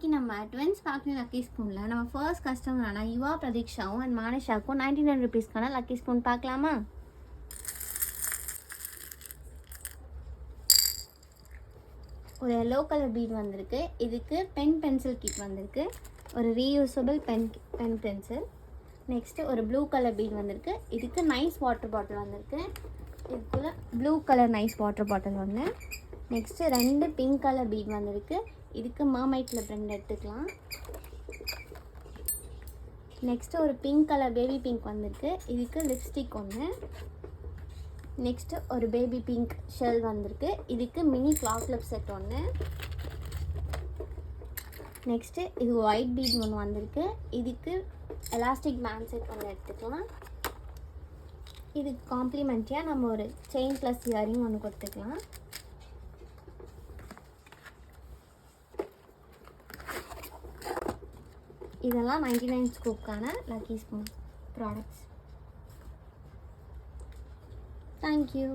இன்னைக்கு நம்ம twins factory lucky ஸ்பூனில் நம்ம ஃபர்ஸ்ட் கஸ்டமரான யுவா பிரதீக்ஷாவும் அண்ட் மானிஷாவுக்கும் 99 ருபீஸ்க்கான லக்கி ஸ்பூன் பார்க்கலாமா? ஒரு எல்லோ கலர் பீட் வந்திருக்கு. இதுக்கு பென்சில் கிட் வந்திருக்கு. ஒரு ரீயூசபிள் பென் பென்சில். நெக்ஸ்ட்டு ஒரு ப்ளூ கலர் பீட் வந்திருக்கு. இதுக்கு நைஸ் வாட்டர் பாட்டில் வந்திருக்கு. இதுக்குள்ள blue colour nice water bottle ஒன்று. நெக்ஸ்ட்டு 2 பிங்க் கலர் பீட் வந்திருக்கு. இதுக்கு மர்மைட்டில் பிரெண்ட் எடுத்துக்கலாம். நெக்ஸ்ட்டு ஒரு பிங்க் கலர் பேபி பிங்க் வந்திருக்கு. இதுக்கு லிப்ஸ்டிக் ஒன்று. நெக்ஸ்ட்டு ஒரு பேபி பிங்க் ஷெல் வந்திருக்கு. இதுக்கு மினி கிளாக் லிப் செட் ஒன்று. நெக்ஸ்ட்டு இது ஒயிட் பீட் ஒன்று வந்திருக்கு. இதுக்கு எலாஸ்டிக் பேண்ட் செட் ஒன்று எடுத்துக்கலாம். இதுக்கு காம்ப்ளிமெண்ட்டியாக நம்ம ஒரு செயின் ப்ளஸ் இயரிங் ஒன்று கொடுத்துக்கலாம். இதெல்லாம் 99 ஸ்கூப்கான lucky spoon products. Thank you.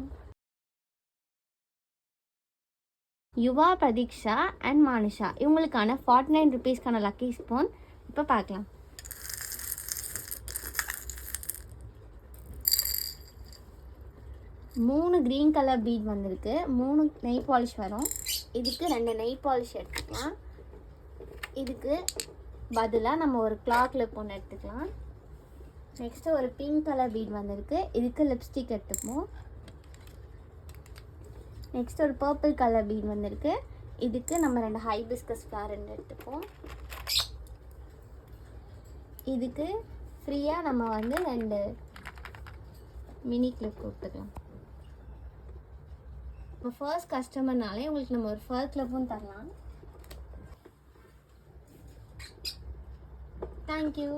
Yuva Pratiksha and Manisha இவங்களுக்கான 49 ருபீஸ்க்கான லக்கி ஸ்பூன் இப்போ பார்க்கலாம். மூணு க்ரீன் கலர் பீட் வந்திருக்கு. 3 நெய் பாலிஷ் வரும். இதுக்கு 2 நெய் பாலிஷ் எடுத்துக்கலாம். இதுக்கு பதிலாக நம்ம ஒரு கிளாக் லிப் ஒன்று எடுத்துக்கலாம். நெக்ஸ்ட்டு ஒரு பிங்க் கலர் பீட் வந்திருக்கு. இதுக்கு லிப்ஸ்டிக் எடுத்துப்போம். நெக்ஸ்ட் ஒரு பர்பிள் கலர் பீட் வந்திருக்கு. இதுக்கு நம்ம 2 ஹைபிஸ்கஸ் ஃப்ளவர் எடுத்துப்போம். இதுக்கு ஃப்ரீயாக நம்ம 2 மினி கிளிப் கொடுத்துக்கலாம். இப்போ ஃபர்ஸ்ட் கஸ்டமர்னாலே உங்களுக்கு நம்ம ஒரு ஃபர் கிளிப்பும் தரலாம். Thank you.